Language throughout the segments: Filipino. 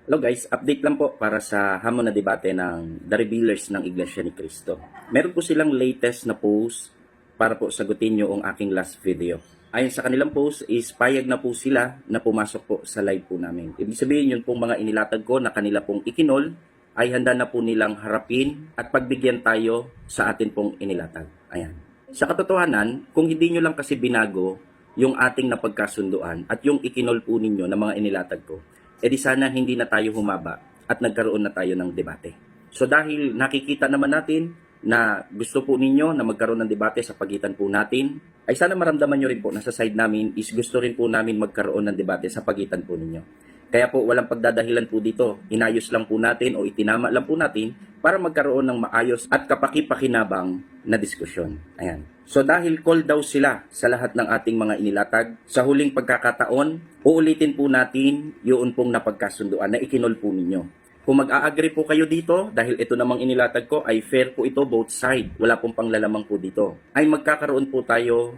Hello guys, update lang po para sa hamon na debate ng The Revealers ng Iglesia ni Cristo. Meron po silang latest na post para po sagutin nyo ang aking last video. Ayon sa kanilang post is payag na po sila na pumasok po sa live po namin. Ibig sabihin yun pong mga inilatag ko na kanila pong ikinol ay handa na po nilang harapin at pagbigyan tayo sa atin pong inilatag. Ayan. Sa katotohanan, kung hindi nyo lang kasi binago yung ating napagkasunduan at yung ikinol po ninyo na mga inilatag ko, di sana hindi na tayo humaba at nagkaroon na tayo ng debate. So dahil nakikita naman natin na gusto po ninyo na magkaroon ng debate sa pagitan po natin, ay sana maramdaman nyo rin po na sa side namin is gusto rin po namin magkaroon ng debate sa pagitan po ninyo. Kaya po walang pagdadahilan po dito, inayos lang po natin o itinama lang po natin para magkaroon ng maayos at kapaki-pakinabang na diskusyon. Ayan. So dahil call daw sila sa lahat ng ating mga inilatag, sa huling pagkakataon, uulitin po natin yung pong napagkasunduan na ikinol po ninyo. Kung mag-a-agree po kayo dito, dahil ito namang inilatag ko ay fair po ito both side, wala pong panglalamang po dito, ay magkakaroon po tayo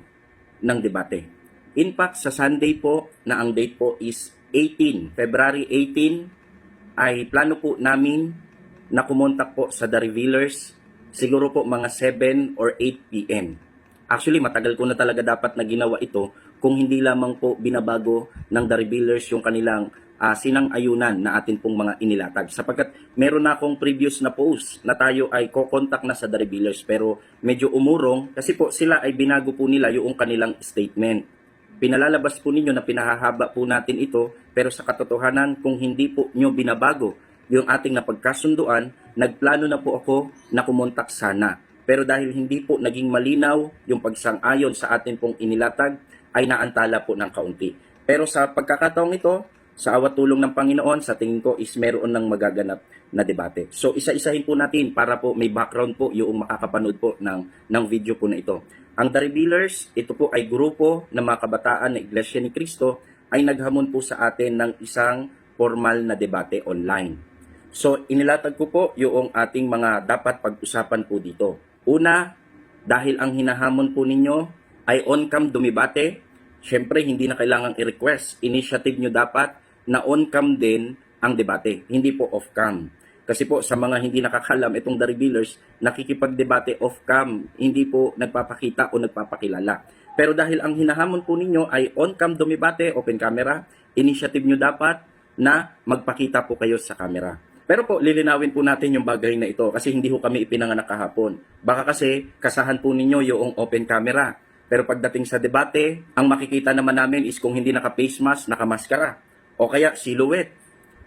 ng debate. In fact, sa Sunday po, na ang date po is February 18, ay plano po namin na kumontak po sa The Revealers, siguro po mga 7 or 8 p.m. Actually, matagal ko na talaga dapat na ginawa ito kung hindi lamang po binabago ng The Revealers yung kanilang sinang-ayunan na atin pong mga inilatag. Sapagkat meron na akong previous na post na tayo ay kokontak na sa The Revealers pero medyo umurong kasi po sila ay binago po nila yung kanilang statement. Pinalalabas po ninyo na pinahahaba po natin ito pero sa katotohanan kung hindi po nyo binabago yung ating napagkasunduan, nagplano na po ako na kumontak sana. Pero dahil hindi po naging malinaw yung pagsang-ayon sa atin pong inilatag, ay naantala po ng kaunti. Pero sa pagkakataong ito, sa awat tulong ng Panginoon, sa tingin ko is meron ng magaganap na debate. So isa-isahin po natin para po may background po yung makakapanood po ng video po na ito. Ang The Revealers, ito po ay grupo ng mga kabataan na Iglesia ni Cristo ay naghamon po sa atin ng isang formal na debate online. So inilatag ko po yung ating mga dapat pag-usapan po dito. Una, dahil ang hinahamon po ninyo ay on-cam dumibate, syempre hindi na kailangang i-request. Initiative nyo dapat na on-cam din ang debate, hindi po off-cam. Kasi po sa mga hindi nakakalam itong The Revealers, nakikipag-debate off-cam, hindi po nagpapakita o nagpapakilala. Pero dahil ang hinahamon po ninyo ay on-cam dumibate, open camera, initiative nyo dapat na magpakita po kayo sa camera. Pero po, lilinawin po natin yung bagay na ito kasi hindi ho kami ipinanganak kahapon. Baka kasi kasahan po ninyo yung open camera. Pero pagdating sa debate, ang makikita naman namin is kung hindi naka-face mask, naka-maskara. O kaya silhouette.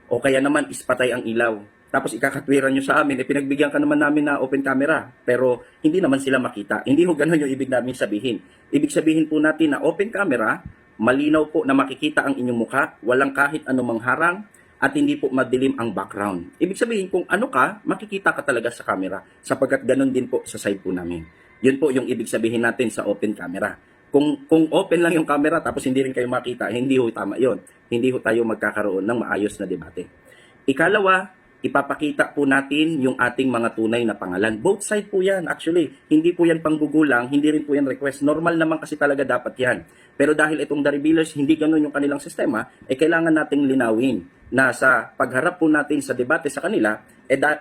O kaya naman is patay ang ilaw. Tapos ikakatwiran nyo sa amin, pinagbigyan ka naman namin na open camera. Pero hindi naman sila makita. Hindi ho ganun yung ibig namin sabihin. Ibig sabihin po natin na open camera, malinaw po na makikita ang inyong mukha, walang kahit anumang harang, at hindi po madilim ang background. Ibig sabihin kung ano ka, makikita ka talaga sa camera sapagkat ganun din po sa side po namin. Yun po yung ibig sabihin natin sa open camera. Kung open lang yung camera tapos hindi rin kayo makita, hindi ho tama yun. Hindi ho tayo magkakaroon ng maayos na debate. Ikalawa, ipapakita po natin yung ating mga tunay na pangalan. Both side po yan actually. Hindi po yan panggugulang, hindi rin po yan request. Normal naman kasi talaga dapat yan. Pero dahil itong The Revealers, hindi ganun yung kanilang sistema, kailangan nating linawin na sa pagharap po natin sa debate sa kanila,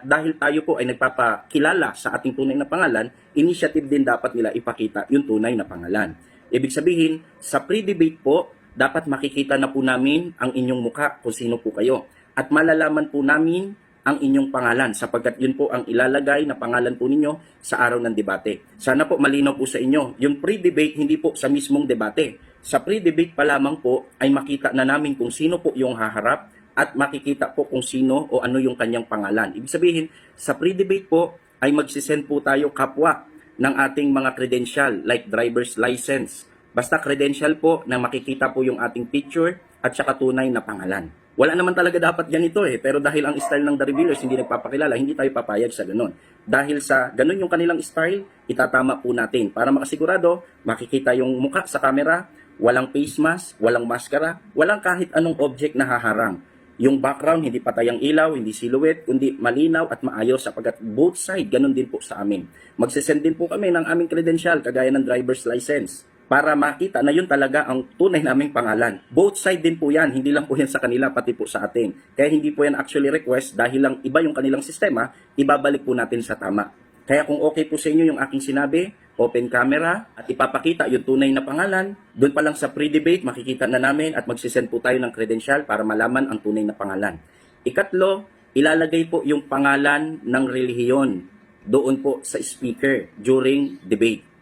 dahil tayo po ay nagpapakilala sa ating tunay na pangalan, initiative din dapat nila ipakita yung tunay na pangalan. Ibig sabihin, sa pre-debate po, dapat makikita na po namin ang inyong mukha kung sino po kayo. At malalaman po namin ang inyong pangalan sapagkat yun po ang ilalagay na pangalan po ninyo sa araw ng debate. Sana po malinaw po sa inyo. Yung pre-debate hindi po sa mismong debate. Sa pre-debate pa lamang po ay makita na namin kung sino po yung haharap at makikita po kung sino o ano yung kanyang pangalan. Ibig sabihin, sa pre-debate po ay magsisend po tayo kapwa ng ating mga credential like driver's license. Basta credential po na makikita po yung ating picture at saka tunay na pangalan. Wala naman talaga dapat ganito pero dahil ang style ng The Revealers hindi nagpapakilala, hindi tayo papayag sa ganun. Dahil sa ganun yung kanilang style, itatama po natin para makasigurado, makikita yung mukha sa camera, walang face mask, walang maskara, walang kahit anong object na haharang. Yung background, hindi patay ang ilaw, hindi silhouette, kundi malinaw at maayos sapagkat both side, ganun din po sa amin. Magsisend din po kami ng aming credential, kagaya ng driver's license. para makita na yun talaga ang tunay naming pangalan. Both side din po yan, hindi lang po yan sa kanila, pati po sa atin. Kaya hindi po yan actually request dahil lang iba yung kanilang sistema, ibabalik po natin sa tama. Kaya kung okay po sa inyo yung aking sinabi, open camera at ipapakita yung tunay na pangalan, doon pa lang sa pre-debate makikita na namin at magsisend po tayo ng credential para malaman ang tunay na pangalan. Ikatlo, ilalagay po yung pangalan ng relihiyon doon po sa speaker during debate.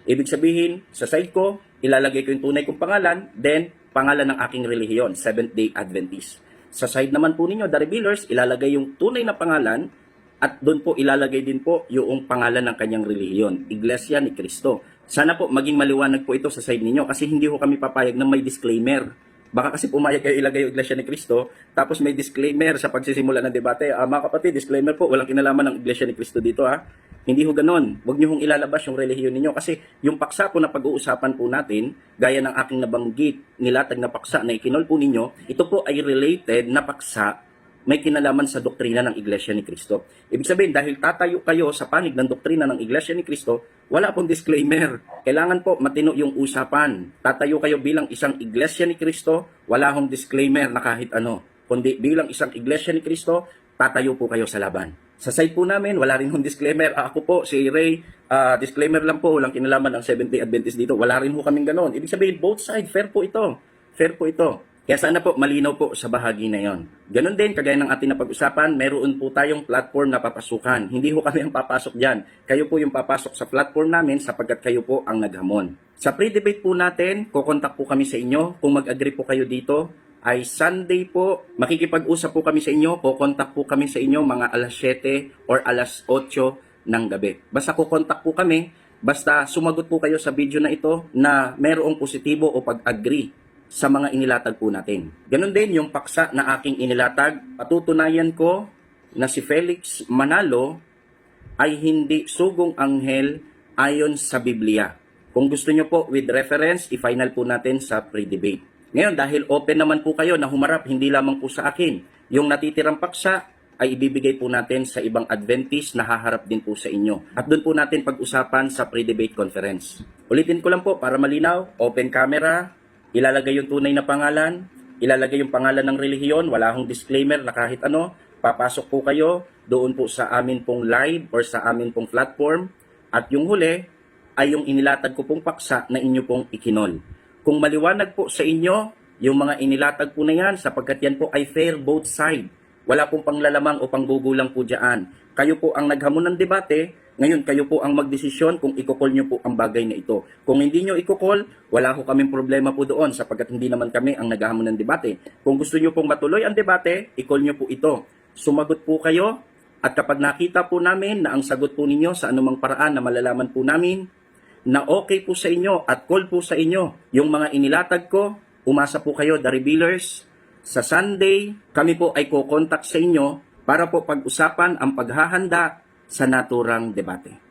Ibig sabihin, sa side ko, ilalagay ko yung tunay kong pangalan, then pangalan ng aking relihiyon, Seventh-day Adventist. Sa side naman po ninyo, the revealers, ilalagay yung tunay na pangalan at doon po ilalagay din po yung pangalan ng kanyang relihiyon, Iglesia ni Cristo. Sana po maging maliwanag po ito sa side ninyo kasi hindi ko kami papayag na may disclaimer. Baka kasi pumayag kayo ilagay yung Iglesia ni Cristo, tapos may disclaimer sa pagsisimula ng debate. Mga kapatid, disclaimer po, walang kinalaman ng Iglesia ni Cristo dito ha. Hindi ho ganon. Huwag niyo hong ilalabas yung relihiyon ninyo kasi yung paksa po na pag-uusapan po natin, gaya ng aking nabanggit, nilatag na paksa na ikinol po ninyo, ito po ay related na paksa may kinalaman sa doktrina ng Iglesia ni Cristo. Ibig sabihin, dahil tatayo kayo sa panig ng doktrina ng Iglesia ni Cristo, wala pong disclaimer. Kailangan po matino yung usapan. Tatayo kayo bilang isang Iglesia ni Cristo, wala hong disclaimer na kahit ano. Kundi bilang isang Iglesia ni Cristo, tatayo po kayo sa laban. Sa side po namin, wala rin hong disclaimer. Ako po, si Ray, disclaimer lang po, walang kinalaman ng Seventh-day Adventist dito. Wala rin ho kaming ganon. Ibig sabihin, both side, fair po ito. Fair po ito. Kaya sana po malinaw po sa bahagi na yon. Ganon din, kagaya ng ating napag-usapan, meron po tayong platform na papasukan. Hindi ho kami ang papasok dyan. Kayo po yung papasok sa platform namin sapagkat kayo po ang naghamon. Sa pre-debate po natin, kukontak po kami sa inyo. Kung mag-agree po kayo dito, ay Sunday po, makikipag-usap po kami sa inyo, kukontak po kami sa inyo mga alas 7 or alas 8 ng gabi. Basta kukontak po kami, basta sumagot po kayo sa video na ito na merong positibo o pag-agree sa mga inilatag po natin. Ganon din yung paksa na aking inilatag, patutunayan ko na si Felix Manalo ay hindi sugong anghel ayon sa Biblia. Kung gusto nyo po with reference, i-final po natin sa pre-debate. Ngayon, dahil open naman po kayo na humarap, hindi lamang po sa akin, yung natitirang paksa ay ibibigay po natin sa ibang Adventist na haharap din po sa inyo. At doon po natin pag-usapan sa pre-debate conference. Ulitin ko lang po para malinaw, open camera, ilalagay yung tunay na pangalan, ilalagay yung pangalan ng relihiyon, wala akong disclaimer na kahit ano, papasok po kayo doon po sa amin pong live or sa amin pong platform, at yung huli ay yung inilatag ko pong paksa na inyo pong ikinol. Kung maliwanag po sa inyo, yung mga inilatag po na yan, sapagkat yan po ay fair both side, wala pong panglalamang o panggugulang po dyan. Kayo po ang naghamon ng debate, ngayon, kayo po ang magdesisyon kung i-call nyo po ang bagay na ito. Kung hindi nyo i-call, wala ko kaming problema po doon sapagkat hindi naman kami ang naghahamon ng debate. Kung gusto nyo pong matuloy ang debate, i-call nyo po ito. Sumagot po kayo at kapag nakita po namin na ang sagot po ninyo sa anumang paraan na malalaman po namin na okay po sa inyo at call po sa inyo yung mga inilatag ko, umasa po kayo, the revealers. Sa Sunday, kami po ay kukontak sa inyo para po pag-usapan ang paghahanda sa naturang debate.